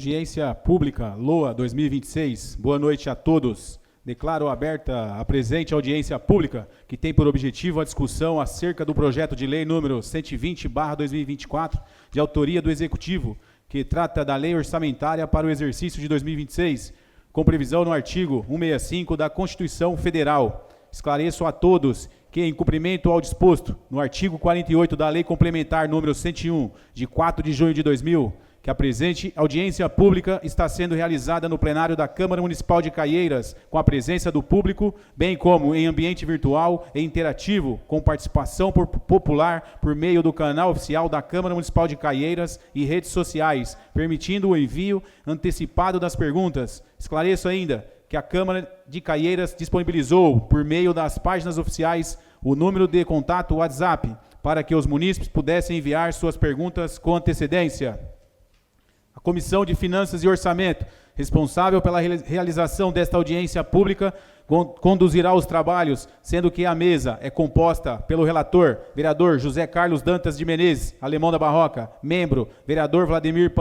Audiência Pública, LOA 2026. Boa noite a todos. Declaro aberta a presente audiência pública, que tem por objetivo a discussão acerca do projeto de lei número 120/2024, de autoria do Executivo, que trata da lei orçamentária para o exercício de 2026, com previsão no artigo 165 da Constituição Federal. Esclareço a todos que, em cumprimento ao disposto no artigo 48 da Lei Complementar número 101, de 4 de junho de 2000, que a presente audiência pública está sendo realizada no plenário da Câmara Municipal de Caieiras, com a presença do público, bem como em ambiente virtual e interativo, com participação popular por meio do canal oficial da Câmara Municipal de Caieiras e redes sociais, permitindo o envio antecipado das perguntas. Esclareço ainda que a Câmara de Caieiras disponibilizou, por meio das páginas oficiais, o número de contato WhatsApp, para que os munícipes pudessem enviar suas perguntas com antecedência. A Comissão de Finanças e Orçamento, responsável pela realização desta audiência pública, conduzirá os trabalhos, sendo que a mesa é composta pelo relator, vereador José Carlos Dantas de Menezes, alemão da Barroca, membro, vereador Vladimir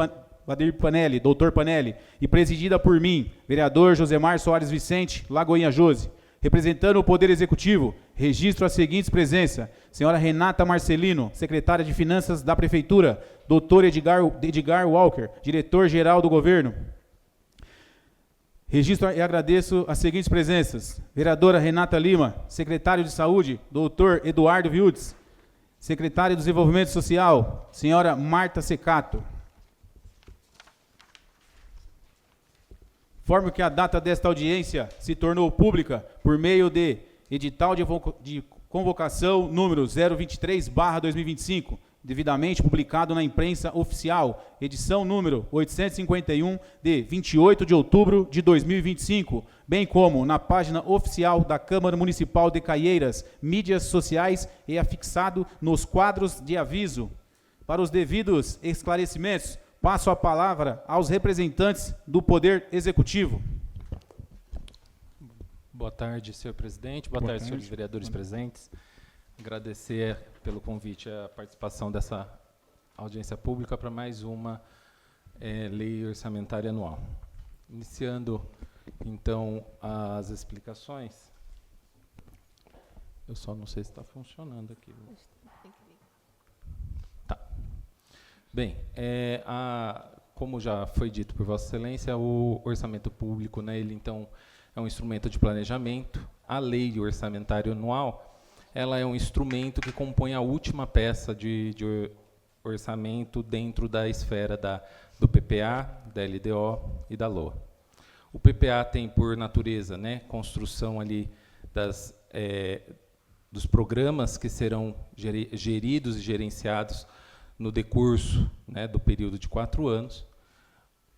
Panelli, doutor Panelli, e presidida por mim, vereador Josemar Soares Vicente, Lagoinha Jose. Representando o Poder Executivo, registro as seguintes presenças: senhora Renata Marcelino, secretária de Finanças da Prefeitura, doutor Edgar Walker, diretor-geral do Governo. Registro e agradeço as seguintes presenças: vereadora Renata Lima, secretário de Saúde, doutor Eduardo Viudes, secretário de Desenvolvimento Social, senhora Marta Secato. Informo que a data desta audiência se tornou pública por meio de edital de convocação número 023/2025, devidamente publicado na imprensa oficial, edição número 851, de 28 de outubro de 2025, bem como na página oficial da Câmara Municipal de Caieiras, mídias sociais e afixado nos quadros de aviso. Para os devidos esclarecimentos, passo a palavra aos representantes do Poder Executivo. Boa tarde, senhor presidente. Boa tarde, senhores vereadores presentes. Agradecer pelo convite à participação dessa audiência pública para mais uma lei orçamentária anual. Iniciando, então, as explicações. Eu só não sei se está funcionando aqui. Tá. Bem, como já foi dito por Vossa Excelência, o orçamento público, né, ele, então, é um instrumento de planejamento. A lei orçamentária anual, ela é um instrumento que compõe a última peça de orçamento dentro da esfera do PPA, da LDO e da LOA. O PPA tem, por natureza, né, construção ali dos programas que serão geridos e gerenciados no decurso, né, do período de 4 anos.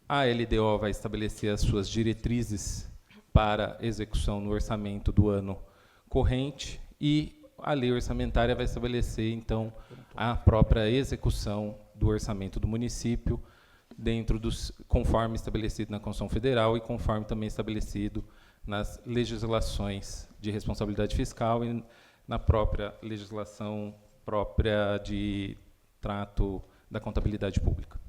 A LDO vai estabelecer as suas diretrizes para execução no orçamento do ano corrente e a lei orçamentária vai estabelecer, então, a própria execução do orçamento do município, conforme estabelecido na Constituição Federal e conforme também estabelecido nas legislações de responsabilidade fiscal e na própria legislação própria de trato da contabilidade pública.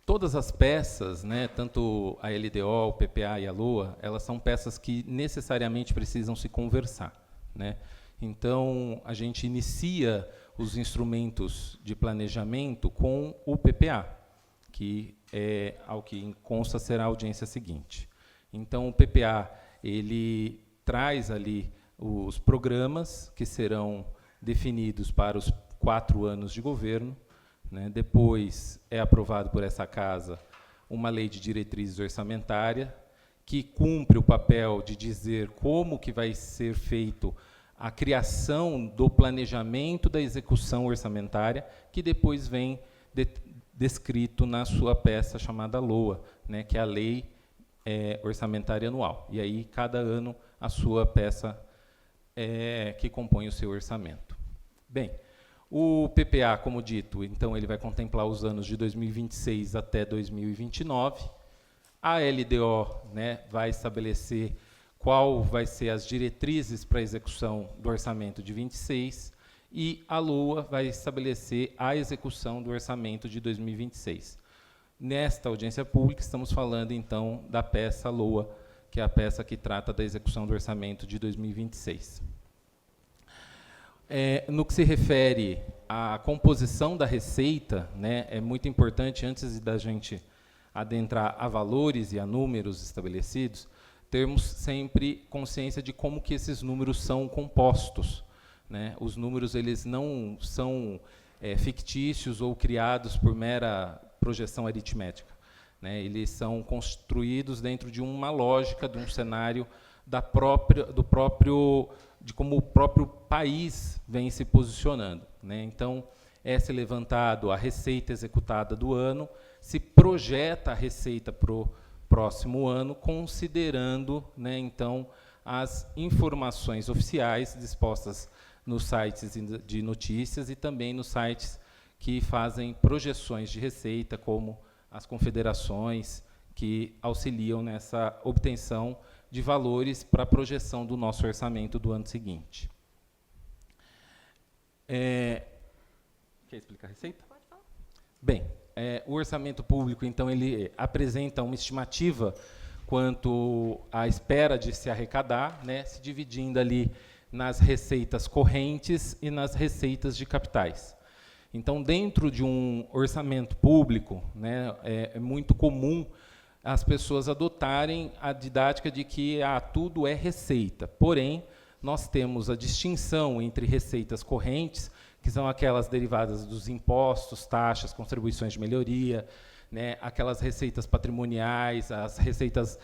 Todas as peças, né, tanto a LDO, o PPA e a LOA, elas são peças que necessariamente precisam se conversar, né? Então, a gente inicia os instrumentos de planejamento com o PPA, que, ao que consta, será a audiência seguinte. Então, o PPA, ele traz ali os programas que serão definidos para os 4 anos de governo, né? Depois é aprovado por essa casa uma lei de diretrizes orçamentária, que cumpre o papel de dizer como que vai ser feito a criação do planejamento da execução orçamentária, que depois vem descrito na sua peça chamada LOA, né, que é a Lei Orçamentária Anual. E aí, cada ano, a sua peça que compõe o seu orçamento. Bem, o PPA, como dito, então, ele vai contemplar os anos de 2026 até 2029. A LDO, né, vai estabelecer qual vai ser as diretrizes para a execução do orçamento de 26, e a LOA vai estabelecer a execução do orçamento de 2026. nesta audiência pública, estamos falando, então, da peça LOA, que é a peça que trata da execução do orçamento de 2026. No que se refere à composição da receita, né, é muito importante, antes da gente adentrar a valores e a números estabelecidos, termos sempre consciência de como que esses números são compostos, né? Os números, eles não são fictícios ou criados por mera projeção aritmética, né? Eles são construídos dentro de uma lógica, de um cenário de como o próprio país vem se posicionando, né? Então, é-se levantado a receita executada do ano, se projeta a receita para o próximo ano, considerando, né, então, as informações oficiais dispostas nos sites de notícias e também nos sites que fazem projeções de receita, como as confederações, que auxiliam nessa obtenção de valores para a projeção do nosso orçamento do ano seguinte. Quer explicar a receita? Pode falar. Bem, o orçamento público, então, ele apresenta uma estimativa quanto à espera de se arrecadar, né, se dividindo ali nas receitas correntes e nas receitas de capitais. Então, dentro de um orçamento público, né, é muito comum as pessoas adotarem a didática de que tudo é receita. Porém, nós temos a distinção entre receitas correntes, que são aquelas derivadas dos impostos, taxas, contribuições de melhoria, né, aquelas receitas patrimoniais, as receitas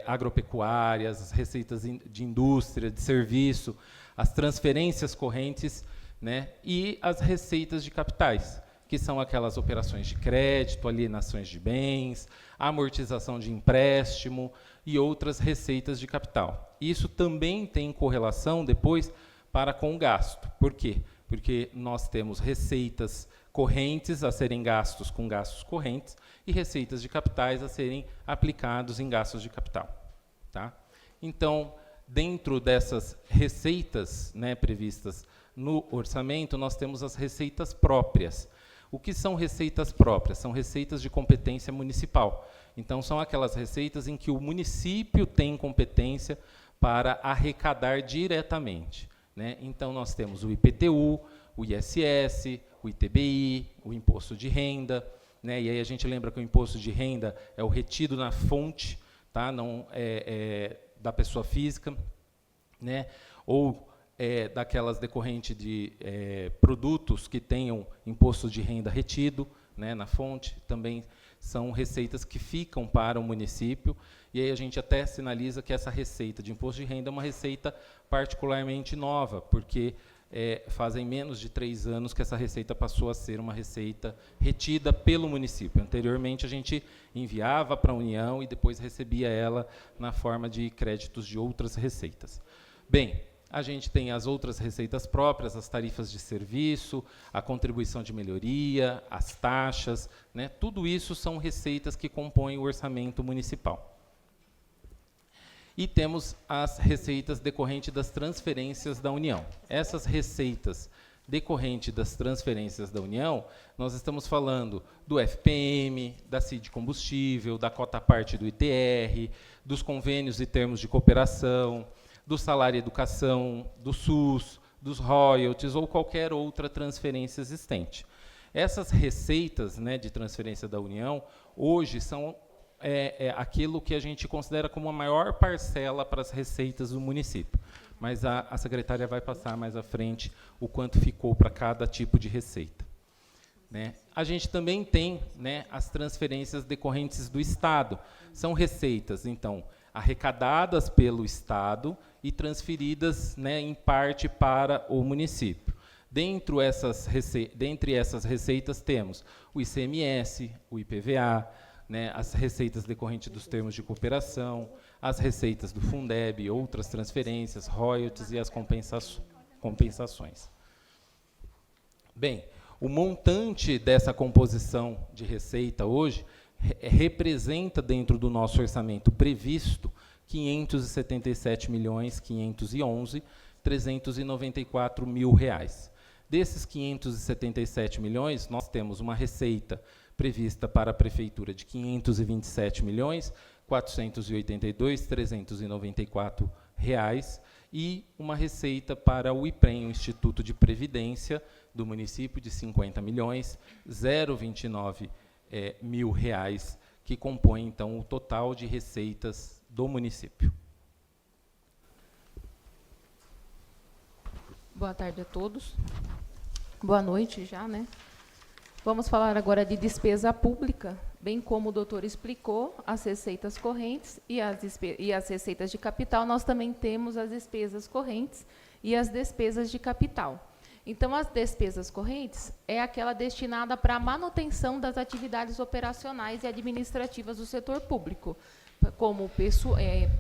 agropecuárias, as receitas de indústria, de serviço, as transferências correntes, né, e as receitas de capitais, que são aquelas operações de crédito, alienações de bens, amortização de empréstimo e outras receitas de capital. Isso também tem correlação depois para com o gasto. Por quê? Porque nós temos receitas correntes a serem gastos com gastos correntes e receitas de capitais a serem aplicados em gastos de capital. Tá? Então, dentro dessas receitas, né, previstas no orçamento, nós temos as receitas próprias. O que são receitas próprias? São receitas de competência municipal. Então, são aquelas receitas em que o município tem competência para arrecadar diretamente, né? Então, nós temos o IPTU, o ISS, o ITBI, o imposto de renda, né? E aí a gente lembra que o imposto de renda é o retido na fonte, tá? Não da pessoa física, né? Ou daquelas decorrentes de produtos que tenham imposto de renda retido, né, na fonte, também são receitas que ficam para o município, e aí a gente até sinaliza que essa receita de imposto de renda é uma receita particularmente nova, porque fazem menos de 3 anos que essa receita passou a ser uma receita retida pelo município. Anteriormente, a gente enviava para a União e depois recebia ela na forma de créditos de outras receitas. Bem, a gente tem as outras receitas próprias, as tarifas de serviço, a contribuição de melhoria, as taxas, né? Tudo isso são receitas que compõem o orçamento municipal. E temos as receitas decorrentes das transferências da União. Essas receitas decorrentes das transferências da União, nós estamos falando do FPM, da CID Combustível, da cota parte do ITR, dos convênios e termos de cooperação, do salário e educação, do SUS, dos royalties ou qualquer outra transferência existente. Essas receitas, né, de transferência da União, hoje são aquilo que a gente considera como a maior parcela para as receitas do município. Mas a secretária vai passar mais à frente o quanto ficou para cada tipo de receita, né? A gente também tem, né, as transferências decorrentes do Estado. São receitas, então, arrecadadas pelo Estado e transferidas, né, em parte para o município. Dentre essas receitas temos o ICMS, o IPVA, né, as receitas decorrentes dos termos de cooperação, as receitas do Fundeb, outras transferências, royalties e as compensações. Bem, o montante dessa composição de receita hoje representa, dentro do nosso orçamento previsto, R$ 577.511.394 mil. Desses 577 milhões, nós temos uma receita prevista para a Prefeitura de R$ 527.482.394 e uma receita para o IPREM, o Instituto de Previdência do município, de R$ 50.029 mil reais, que compõe, então, o total de receitas do município. Boa tarde a todos. Boa noite já, né? Vamos falar agora de despesa pública, bem como o doutor explicou, as receitas correntes e as receitas de capital, nós também temos as despesas correntes e as despesas de capital. Então, as despesas correntes é aquela destinada para a manutenção das atividades operacionais e administrativas do setor público, como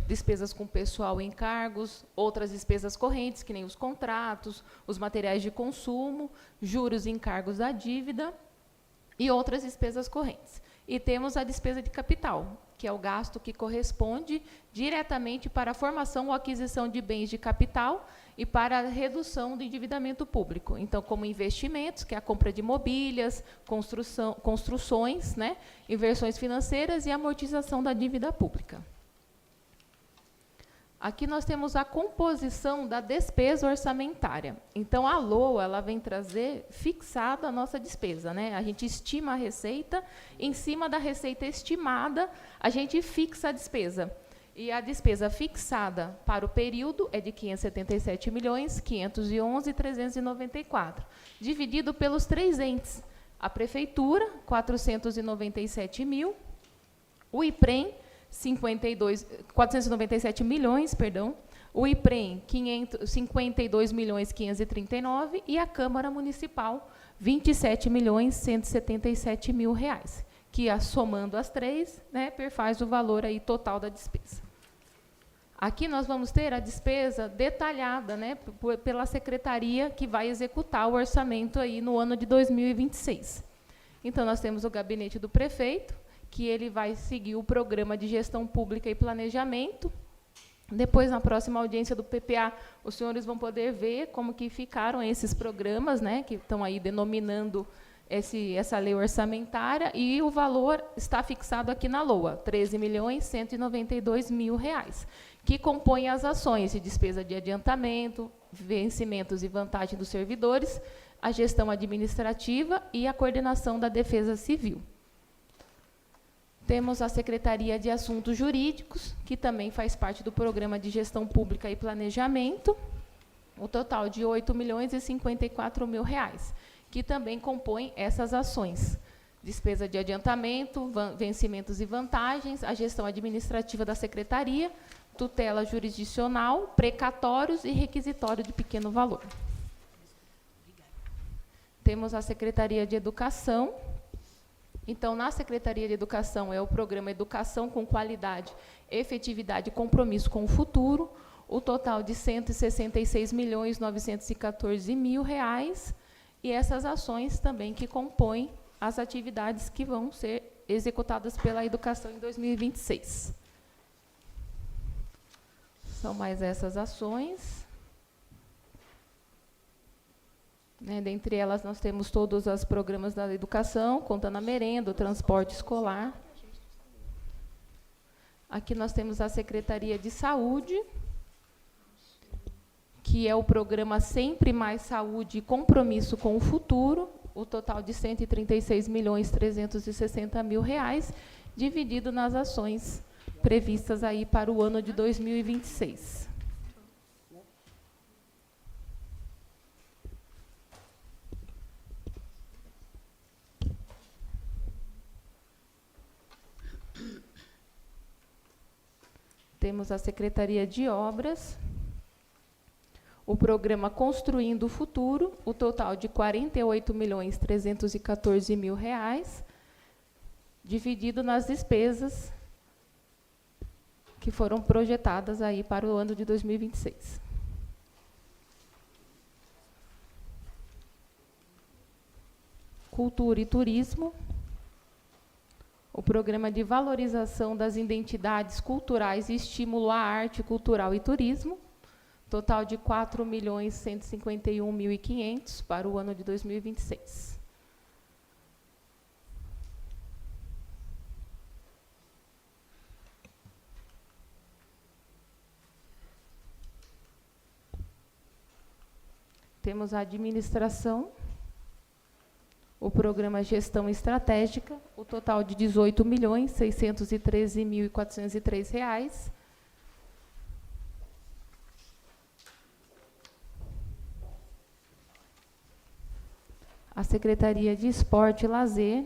despesas com pessoal e encargos, outras despesas correntes, que nem os contratos, os materiais de consumo, juros e encargos da dívida e outras despesas correntes. E temos a despesa de capital, que é o gasto que corresponde diretamente para a formação ou aquisição de bens de capital e para a redução do endividamento público. Então, como investimentos, que é a compra de mobílias, construções, né, inversões financeiras e amortização da dívida pública. Aqui nós temos a composição da despesa orçamentária. Então, a LOA ela vem trazer fixada a nossa despesa, né? A gente estima a receita, em cima da receita estimada, a gente fixa a despesa. E a despesa fixada para o período é de R$ 577.511.394, dividido pelos 3 entes. A Prefeitura, 497 mil, o IPREM, 497 milhões, perdão, o IPREM, 52.539.000 e a Câmara Municipal, 27.177.000 reais, que, somando as 3, né, perfaz o valor aí total da despesa. Aqui nós vamos ter a despesa detalhada, né, pela secretaria que vai executar o orçamento aí no ano de 2026. Então, nós temos o gabinete do prefeito, que ele vai seguir o programa de gestão pública e planejamento. Depois, na próxima audiência do PPA, os senhores vão poder ver como que ficaram esses programas, né, que estão aí denominando essa lei orçamentária, e o valor está fixado aqui na LOA, R$ 13.192.000 reais, que compõe as ações de despesa de adiantamento, vencimentos e vantagem dos servidores, a gestão administrativa e a coordenação da defesa civil. Temos a Secretaria de Assuntos Jurídicos, que também faz parte do Programa de Gestão Pública e Planejamento, o total de R$ 8.054.000 reais, que também compõe essas ações. Despesa de adiantamento, vencimentos e vantagens, a gestão administrativa da Secretaria, tutela jurisdicional, precatórios e requisitório de pequeno valor. Temos a Secretaria de Educação. Então, na Secretaria de Educação, é o programa Educação com Qualidade, Efetividade e Compromisso com o Futuro, o total de R$ 166.914.000 reais, e essas ações também que compõem as atividades que vão ser executadas pela educação em 2026. São mais essas ações. Dentre elas, nós temos todos os programas da educação, contando a merenda, o transporte escolar. Aqui nós temos a Secretaria de Saúde, que é o programa Sempre Mais Saúde e Compromisso com o Futuro, o total de R$ 136.360.000 reais, dividido nas ações previstas aí para o ano de 2026. Temos a Secretaria de Obras, o programa Construindo o Futuro, o total de R$ 48.314.000 reais, dividido nas despesas que foram projetadas aí para o ano de 2026. Cultura e Turismo, o programa de valorização das identidades culturais e estímulo à arte cultural e turismo, total de R$ 4.151.500 para o ano de 2026. Temos a administração, o programa Gestão Estratégica, o total de R$ 18.613.403. A Secretaria de Esporte e Lazer,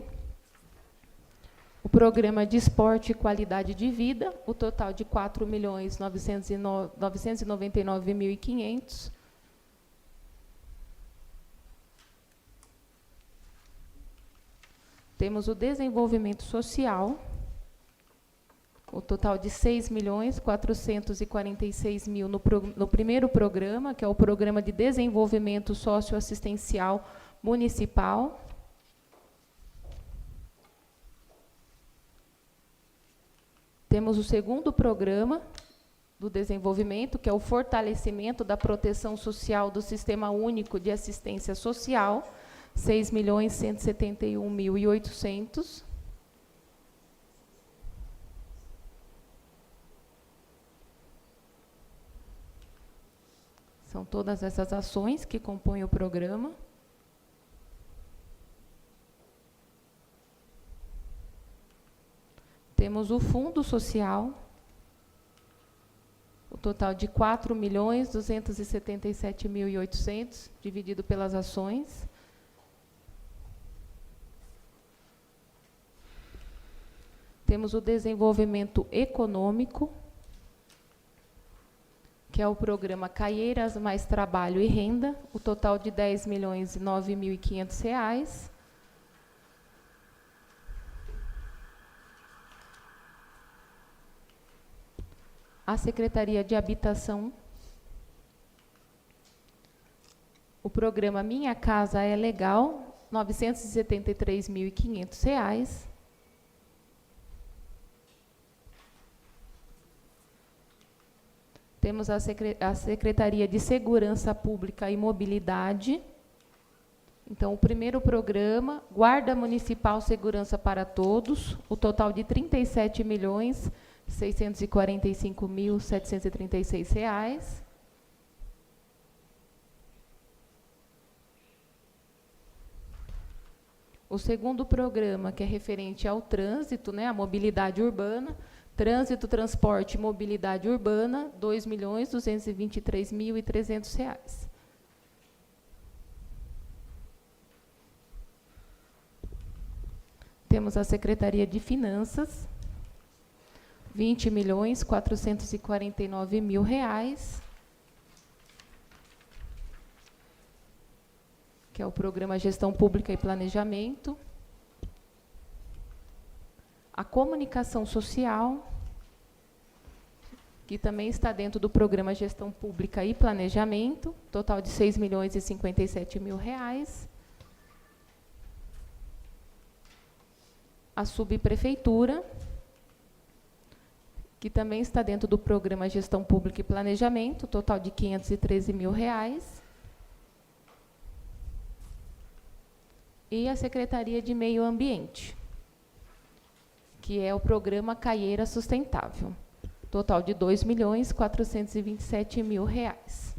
o programa de Esporte e Qualidade de Vida, o total de R$ 4.999.500. Temos o Desenvolvimento Social, o total de R$ 6.446.000 no primeiro programa, que é o Programa de Desenvolvimento Socioassistencial Municipal. Temos o segundo programa do desenvolvimento, que é o fortalecimento da proteção social do Sistema Único de Assistência Social, R$ 6.171.800. São todas essas ações que compõem o programa. Temos o Fundo Social, o total de R$ 4.277.800, dividido pelas ações. Temos o Desenvolvimento Econômico, que é o programa Caieiras mais Trabalho e Renda, o total de R$ 10.009.500. A Secretaria de Habitação, o programa Minha Casa é Legal, R$ 973.500. Temos a Secretaria de Segurança Pública e Mobilidade. Então, o primeiro programa, Guarda Municipal Segurança para Todos, o total de R$ 37.645.736. O segundo programa, que é referente ao trânsito, né, a mobilidade urbana, Trânsito, Transporte e Mobilidade Urbana, R$ 2.223.300. Temos a Secretaria de Finanças, R$ 20.449.000, que é o Programa Gestão Pública e Planejamento. A Comunicação Social, que também está dentro do Programa Gestão Pública e Planejamento, total de R$ 6.057.000. A Subprefeitura, que também está dentro do Programa Gestão Pública e Planejamento, total de R$ 513.000. E a Secretaria de Meio Ambiente, que é o programa Caieira Sustentável, total de R$ 2.427.000.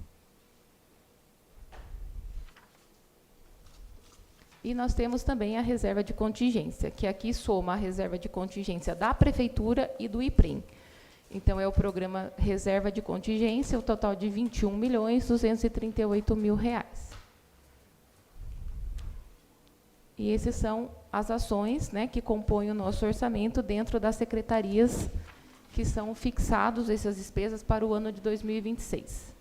E nós temos também a reserva de contingência, que aqui soma a reserva de contingência da Prefeitura e do IPRIM. Então, é o programa Reserva de Contingência, o total de R$ 21.238.000. E essas são as ações, né, que compõem o nosso orçamento dentro das secretarias que são fixados essas despesas para o ano de 2026.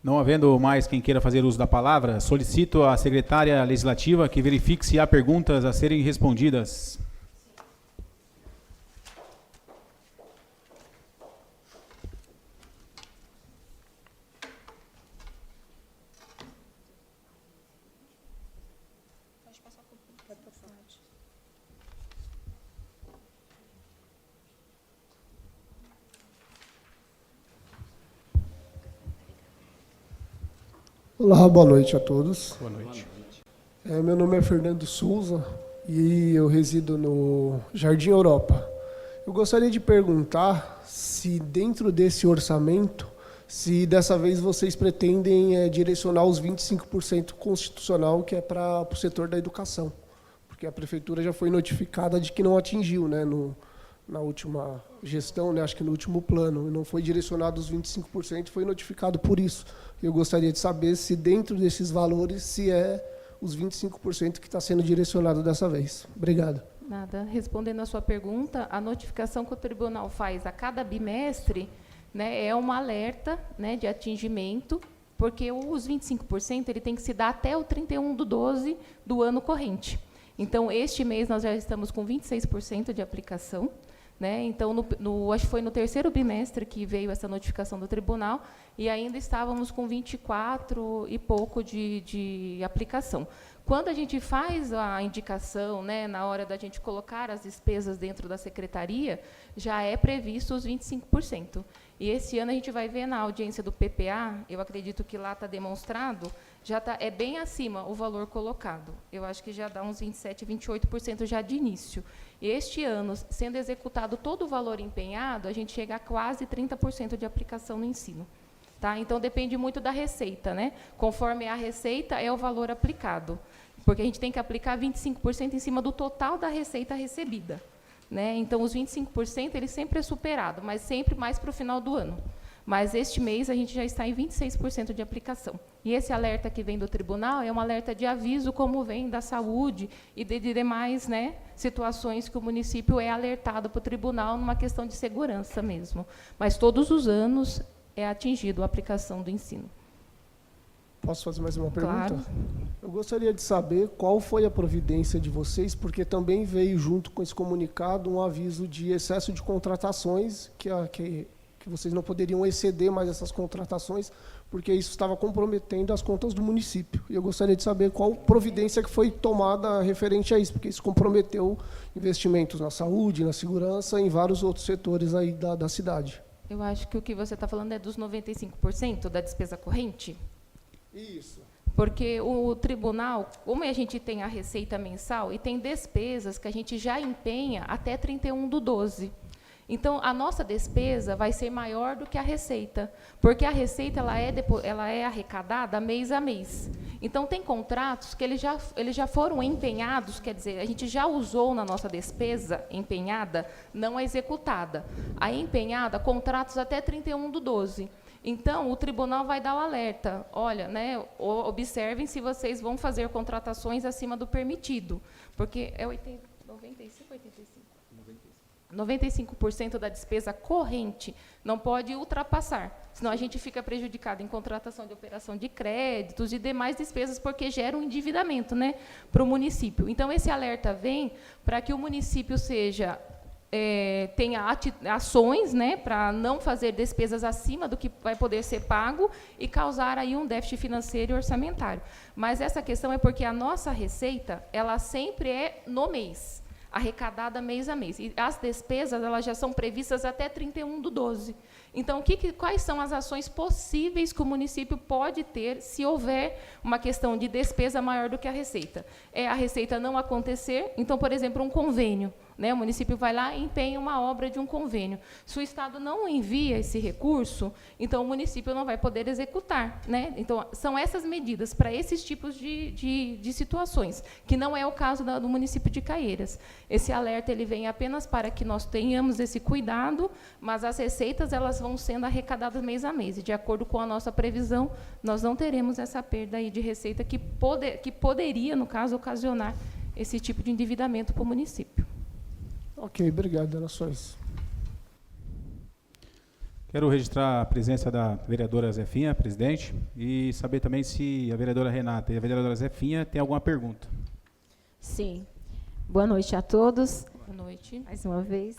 Não havendo mais quem queira fazer uso da palavra, solicito à secretária legislativa que verifique se há perguntas a serem respondidas. Olá, boa noite a todos. Boa noite. Meu nome é Fernando Souza e eu resido no Jardim Europa. Eu gostaria de perguntar se dentro desse orçamento se dessa vez vocês pretendem direcionar os 25% constitucional que é para o setor da educação. Porque a prefeitura já foi notificada de que não atingiu, né, na última gestão, né, acho que no último plano, não foi direcionado os 25%, foi notificado por isso. Eu gostaria de saber se dentro desses valores, se é os 25% que está sendo direcionado dessa vez. Obrigado. Nada. Respondendo a sua pergunta, a notificação que o tribunal faz a cada bimestre, né, é um alerta, né, de atingimento, porque os 25% ele tem que se dar até o 31/12 do ano corrente. Então, este mês nós já estamos com 26% de aplicação, né? Então, acho que foi no terceiro bimestre que veio essa notificação do tribunal, e ainda estávamos com 24 e pouco de aplicação. Quando a gente faz a indicação, né, na hora da gente colocar as despesas dentro da secretaria, já é previsto os 25%. E esse ano a gente vai ver na audiência do PPA, eu acredito que lá está demonstrado, é bem acima o valor colocado. Eu acho que já dá uns 27%, 28% já de início. E este ano, sendo executado todo o valor empenhado, a gente chega a quase 30% de aplicação no ensino. Tá? Então, depende muito da receita, né? Conforme a receita, é o valor aplicado. Porque a gente tem que aplicar 25% em cima do total da receita recebida. Né? Então, os 25% ele sempre é superado, mas sempre mais para o final do ano. Mas este mês a gente já está em 26% de aplicação. E esse alerta que vem do tribunal é um alerta de aviso, como vem da saúde e de demais, né, situações que o município é alertado para o tribunal numa questão de segurança mesmo. Mas todos os anos é atingido a aplicação do ensino. Posso fazer mais uma pergunta? Claro. Eu gostaria de saber qual foi a providência de vocês, porque também veio junto com esse comunicado um aviso de excesso de contratações, que vocês não poderiam exceder mais essas contratações, porque isso estava comprometendo as contas do município. E eu gostaria de saber qual providência que foi tomada referente a isso, porque isso comprometeu investimentos na saúde, na segurança, em vários outros setores aí da cidade. Eu acho que o que você está falando é dos 95% da despesa corrente? Isso. Porque o tribunal, como a gente tem a receita mensal e tem despesas que a gente já empenha até 31/12. Então, a nossa despesa vai ser maior do que a receita, porque a receita ela é arrecadada mês a mês. Então, tem contratos que eles já foram empenhados, quer dizer, a gente já usou na nossa despesa empenhada, não a executada. A empenhada, contratos até 31/12. Então, o tribunal vai dar o alerta. Olha, né, observem se vocês vão fazer contratações acima do permitido, porque é 95, 85? 95% da despesa corrente não pode ultrapassar, senão a gente fica prejudicado em contratação de operação de créditos e demais despesas, porque gera um endividamento, né, para o município. Então, esse alerta vem para que o município tenha ações, né, para não fazer despesas acima do que vai poder ser pago e causar aí um déficit financeiro e orçamentário. Mas essa questão é porque a nossa receita, ela sempre é no mês, arrecadada mês a mês. E as despesas, elas já são previstas até 31/12. Então, quais são as ações possíveis que o município pode ter se houver uma questão de despesa maior do que a receita? É a receita não acontecer, então, por exemplo, um convênio. Né, o município vai lá e empenha uma obra de um convênio. Se o Estado não envia esse recurso, então o município não vai poder executar. Né? Então, são essas medidas para esses tipos de situações, que não é o caso do município de Caieiras. Esse alerta ele vem apenas para que nós tenhamos esse cuidado, mas as receitas elas vão sendo arrecadadas mês a mês. E, de acordo com a nossa previsão, nós não teremos essa perda aí de receita que poderia, no caso, ocasionar esse tipo de endividamento para o município. Ok, obrigado, era só isso. Quero registrar a presença da vereadora Zefinha, presidente, e saber também se a vereadora Renata e a vereadora Zefinha têm alguma pergunta. Sim. Boa noite a todos. Boa noite. Mais uma vez.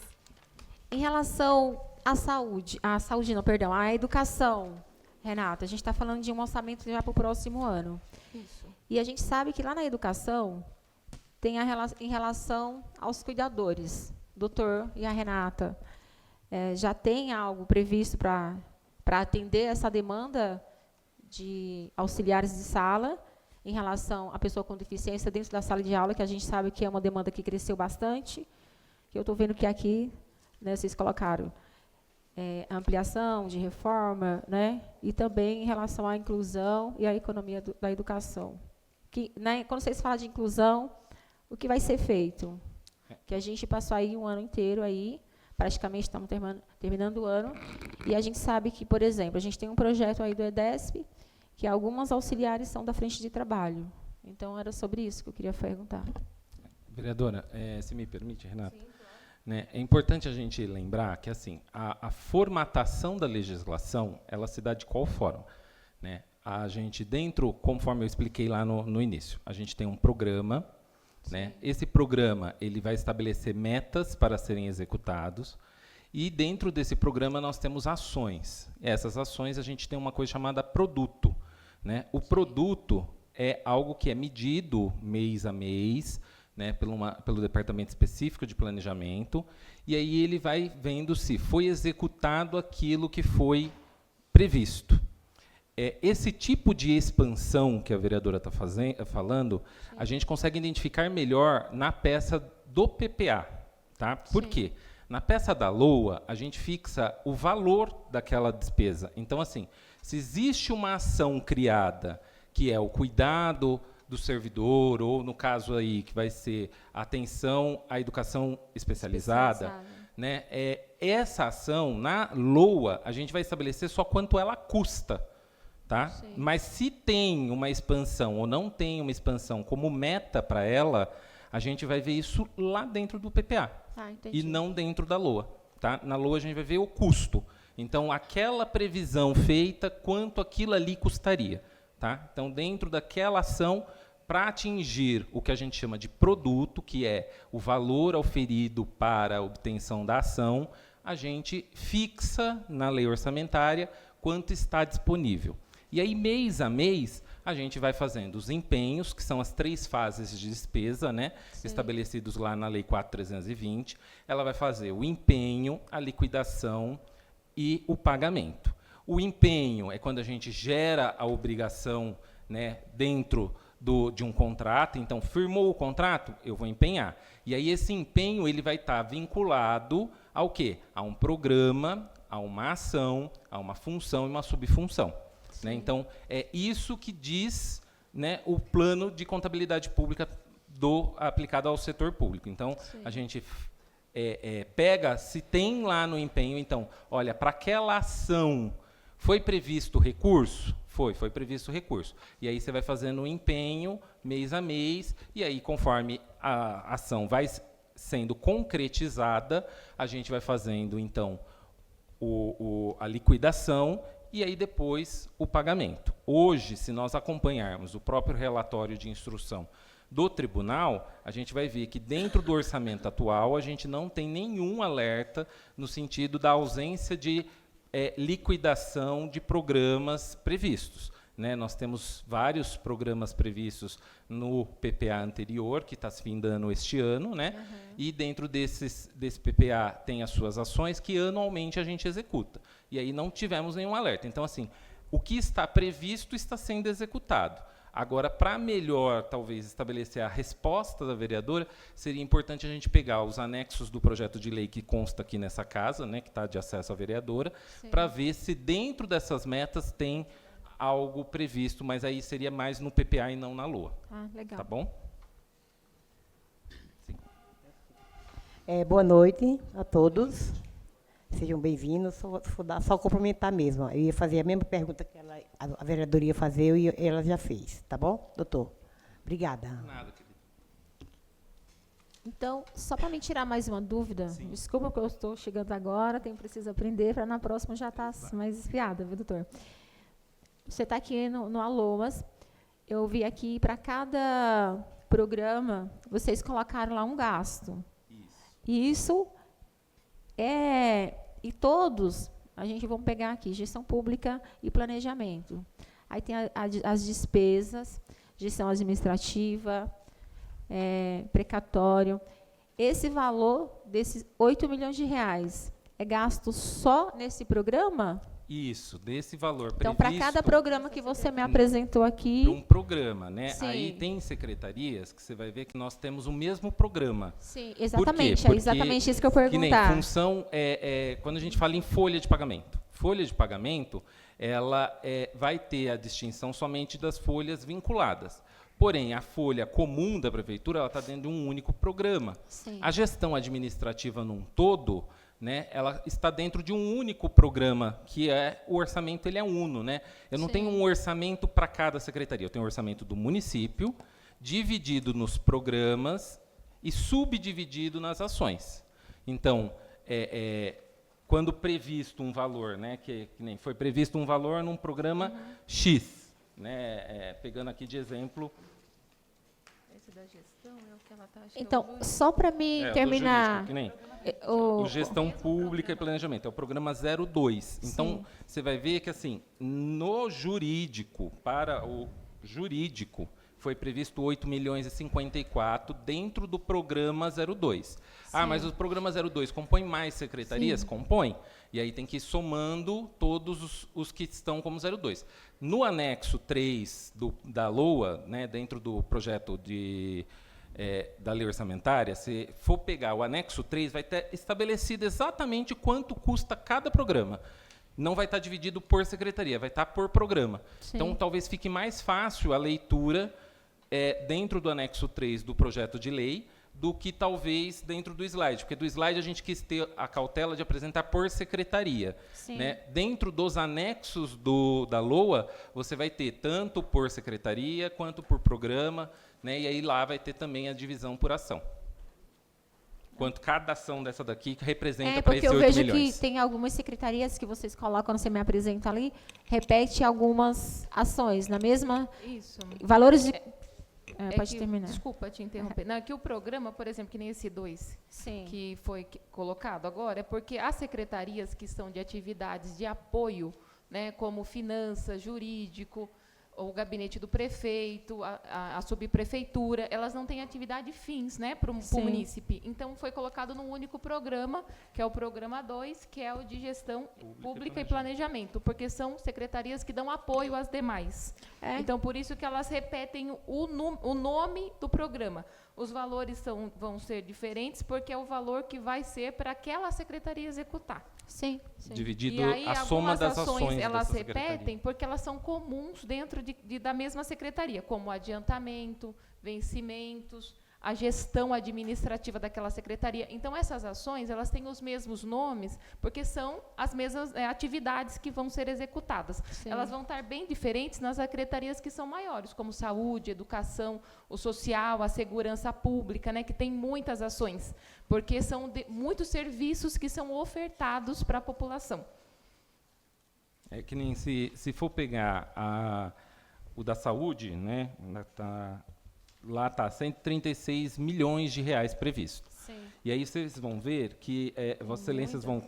Em relação à saúde, à educação, Renata, a gente está falando de um orçamento já para o próximo ano. Isso. E a gente sabe que lá na educação tem em relação aos cuidadores, o doutor e a Renata, já tem algo previsto para atender essa demanda de auxiliares de sala em relação à pessoa com deficiência dentro da sala de aula, que a gente sabe que é uma demanda que cresceu bastante, que eu estou vendo que aqui, né, vocês colocaram ampliação, de reforma, né? E também em relação à inclusão e à economia da educação. Que, né, quando vocês falam de inclusão, o que vai ser feito? Que a gente passou aí um ano inteiro, aí, praticamente estamos terminando o ano, e a gente sabe que, por exemplo, a gente tem um projeto aí do EDESP, que algumas auxiliares são da frente de trabalho. Então, era sobre isso que eu queria perguntar. Vereadora, se me permite, Renata. Sim, claro. Né, é importante a gente lembrar que assim, a formatação da legislação, ela se dá de qual forma? Né? A gente, conforme eu expliquei lá no início, a gente tem um programa, né? Esse programa ele vai estabelecer metas para serem executados, e dentro desse programa nós temos ações. Essas ações a gente tem uma coisa chamada produto. Né? O produto é algo que é medido mês a mês, né, pelo departamento específico de planejamento, e aí ele vai vendo se foi executado aquilo que foi previsto. Esse tipo de expansão que a vereadora está falando, sim, a gente consegue identificar melhor na peça do PPA. Tá? Por quê? Na peça da LOA, a gente fixa o valor daquela despesa. Então, assim, se existe uma ação criada, que é o cuidado do servidor, ou, no caso aí, que vai ser a atenção à educação especializada, né, essa ação, na LOA, a gente vai estabelecer só quanto ela custa. Tá? Mas se tem uma expansão ou não tem uma expansão como meta para ela, a gente vai ver isso lá dentro do PPA, e não dentro da LOA. Tá? Na LOA a gente vai ver o custo. Então, aquela previsão feita, quanto aquilo ali custaria. Tá? Então, dentro daquela ação, para atingir o que a gente chama de produto, que é o valor auferido para a obtenção da ação, a gente fixa na lei orçamentária quanto está disponível. E aí, mês a mês, a gente vai fazendo os empenhos, que são as 3 fases de despesa, né, estabelecidos lá na Lei 4.320. Ela vai fazer o empenho, a liquidação e o pagamento. O empenho é quando a gente gera a obrigação, né, dentro de um contrato. Então, firmou o contrato, eu vou empenhar. E aí, esse empenho ele vai estar vinculado ao quê? A um programa, a uma ação, a uma função e uma subfunção. Né? Então, é isso que diz, né, o plano de contabilidade pública aplicado ao setor público. Então, a gente pega, se tem lá no empenho, então, olha, para aquela ação foi previsto recurso? Foi previsto recurso. E aí você vai fazendo o empenho mês a mês, e aí, conforme a ação vai sendo concretizada, a gente vai fazendo, então, a liquidação, e aí depois o pagamento. Hoje, se nós acompanharmos o próprio relatório de instrução do tribunal, a gente vai ver que dentro do orçamento atual a gente não tem nenhum alerta no sentido da ausência de liquidação de programas previstos. Né? Nós temos vários programas previstos no PPA anterior, que está se findando este ano, né? E dentro desse PPA tem as suas ações que anualmente a gente executa. E aí não tivemos nenhum alerta. Então, assim, o que está previsto está sendo executado. Agora, para melhor, talvez, estabelecer a resposta da vereadora, seria importante a gente pegar os anexos do projeto de lei que consta aqui nessa casa, né, que está de acesso à vereadora, para ver se dentro dessas metas tem algo previsto, mas aí seria mais no PPA e não na LOA. Legal. Tá bom? Sim. Boa noite a todos. Sejam bem-vindos. Só cumprimentar mesmo. Eu ia fazer a mesma pergunta que a vereadora ia fazer e ela já fez. Tá bom, doutor? Obrigada. Nada, querido. Então, só para me tirar mais uma dúvida, desculpa que eu estou chegando agora, preciso aprender, para na próxima já estar mais espiada, viu, doutor? Você está aqui no Aloas, eu vi aqui, para cada programa, vocês colocaram lá um gasto. E isso e todos, a gente vai pegar aqui, gestão pública e planejamento. Aí tem as despesas, gestão administrativa, precatório. Esse valor desses 8 milhões de reais é gasto só nesse programa? Isso, desse valor Então, previsto. para cada programa que você me apresentou aqui... Para um programa, né? Sim. Aí tem secretarias que você vai ver que nós temos o mesmo programa. Sim, Por quê? exatamente. É Porque, exatamente isso que eu que nem perguntar. função, quando a gente fala em folha de pagamento. Folha de pagamento, ela vai ter a distinção somente das folhas vinculadas. Porém, a folha comum da prefeitura está dentro de um único programa. Sim. A gestão administrativa num todo, né, ela está dentro de um único programa, que é o orçamento, ele é uno, né? Eu não Sim. tenho um orçamento para cada secretaria, eu tenho um orçamento do município, dividido nos programas e subdividido nas ações. Então, quando previsto um valor, né, que nem foi previsto um valor num programa X, né, pegando aqui de exemplo... Esse da gestão é o que ela está achando. Então, só para me do terminar... jurídico, que nem o- o Gestão Pública e Planejamento, é o programa 02. Então, você vai ver que, assim, no jurídico, para o jurídico, foi previsto 8.054 dentro do programa 02. Ah, mas o programa 02 compõe mais secretarias? Sim. Compõe. E aí tem que ir somando todos os que estão como 02. No anexo 3 da LOA, né, dentro do projeto da lei orçamentária, se for pegar o anexo 3, vai ter estabelecido exatamente quanto custa cada programa. Não vai estar dividido por secretaria, vai estar por programa. Sim. Então, talvez fique mais fácil a leitura dentro do anexo 3 do projeto de lei do que talvez dentro do slide, porque do slide a gente quis ter a cautela de apresentar por secretaria. Sim. Né? Dentro dos anexos da LOA, você vai ter tanto por secretaria quanto por programa, né? E aí lá vai ter também a divisão por ação. Quanto cada ação dessa daqui representa para porque esses eu 8 vejo milhões. que tem algumas secretarias que vocês colocam, quando você me apresenta ali, repete algumas ações, na mesma... Isso. Valores de... É pode que, terminar. desculpa te interromper. Não, é que o programa, por exemplo, que nem esse 2 Sim. que foi colocado agora, é porque as secretarias que são de atividades de apoio, né, como finanças, jurídico, o gabinete do prefeito, a subprefeitura, elas não têm atividade fins, né, para o Sim. munícipe. Então, foi colocado num único programa, que é o programa 2, que é o de gestão pública e planejamento, porque são secretarias que dão apoio às demais. Então, por isso que elas repetem o nome do programa. Os valores vão ser diferentes, porque é o valor que vai ser para aquela secretaria executar. Sim, sim. Dividido E aí, a soma algumas das ações ações elas dessa secretaria. repetem porque elas são comuns dentro da mesma secretaria, como adiantamento, vencimentos, a gestão administrativa daquela secretaria. Então, essas ações, elas têm os mesmos nomes, porque são as mesmas atividades que vão ser executadas. Sim. Elas vão estar bem diferentes nas secretarias que são maiores, como saúde, educação, o social, a segurança pública, né, que tem muitas ações, porque são muitos serviços que são ofertados para a população. É que nem se for pegar o da saúde, né, lá está 136 milhões de reais previstos. Sim. E aí vocês vão ver que Vossas Excelências vão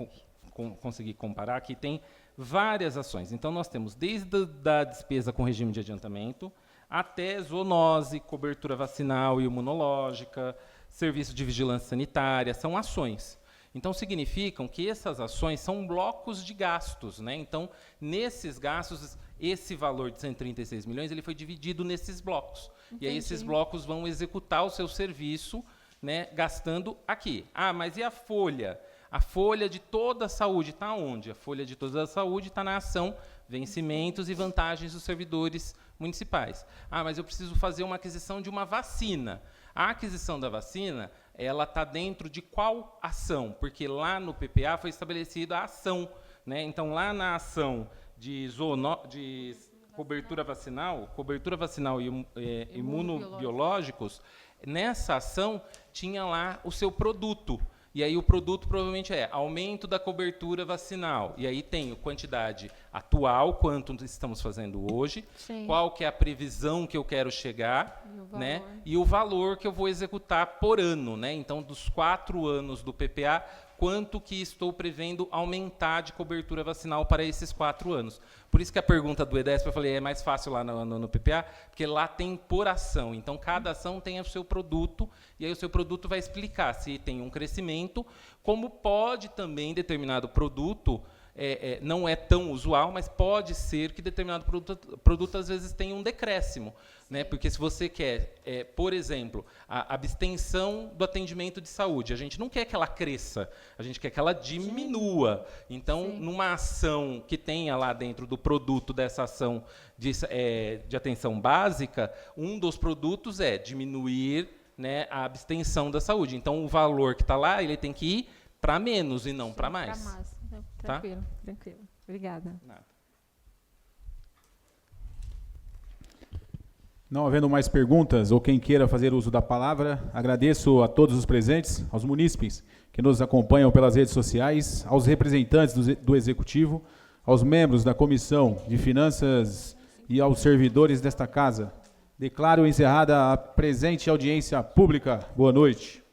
conseguir comparar que tem várias ações. Então, nós temos desde a despesa com regime de adiantamento até zoonose, cobertura vacinal e imunológica, serviço de vigilância sanitária, são ações. Então, significam que essas ações são blocos de gastos, né? Então, nesses gastos, esse valor de 136 milhões ele foi dividido nesses blocos. Entendi. E aí esses blocos vão executar o seu serviço, né, gastando aqui. Ah, mas e a folha? A folha de toda a saúde está onde? A folha de toda a saúde está na ação vencimentos e vantagens dos servidores municipais. Ah, mas eu preciso fazer uma aquisição de uma vacina. A aquisição da vacina, ela está dentro de qual ação? Porque lá no PPA foi estabelecida a ação, né? Então, lá na ação de cobertura vacinal e imunobiológicos, nessa ação tinha lá o seu produto. E aí o produto provavelmente é aumento da cobertura vacinal. E aí tem a quantidade atual, quanto estamos fazendo hoje, Sim. qual que é a previsão que eu quero chegar, E o valor. né? E o valor que eu vou executar por ano, né? Então, dos 4 anos do PPA, quanto que estou prevendo aumentar de cobertura vacinal para esses 4 anos. Por isso que a pergunta do EDESP, eu falei, é mais fácil lá no PPA, porque lá tem por ação. Então, cada ação tem o seu produto, e aí o seu produto vai explicar se tem um crescimento, como pode também determinado produto não é tão usual, mas pode ser que determinado produto às vezes tenha um decréscimo, né? Porque se você quer, por exemplo, a abstenção do atendimento de saúde, a gente não quer que ela cresça, a gente quer que ela diminua. Então, numa ação que tenha lá dentro do produto dessa ação de atenção básica, um dos produtos é diminuir, né, a abstenção da saúde. Então, o valor que está lá, ele tem que ir para menos e não para mais. Para mais. Tá? Tranquilo, tranquilo. Obrigada. Nada. Não havendo mais perguntas ou quem queira fazer uso da palavra, agradeço a todos os presentes, aos munícipes que nos acompanham pelas redes sociais, aos representantes do Executivo, aos membros da Comissão de Finanças e aos servidores desta casa. Declaro encerrada a presente audiência pública. Boa noite.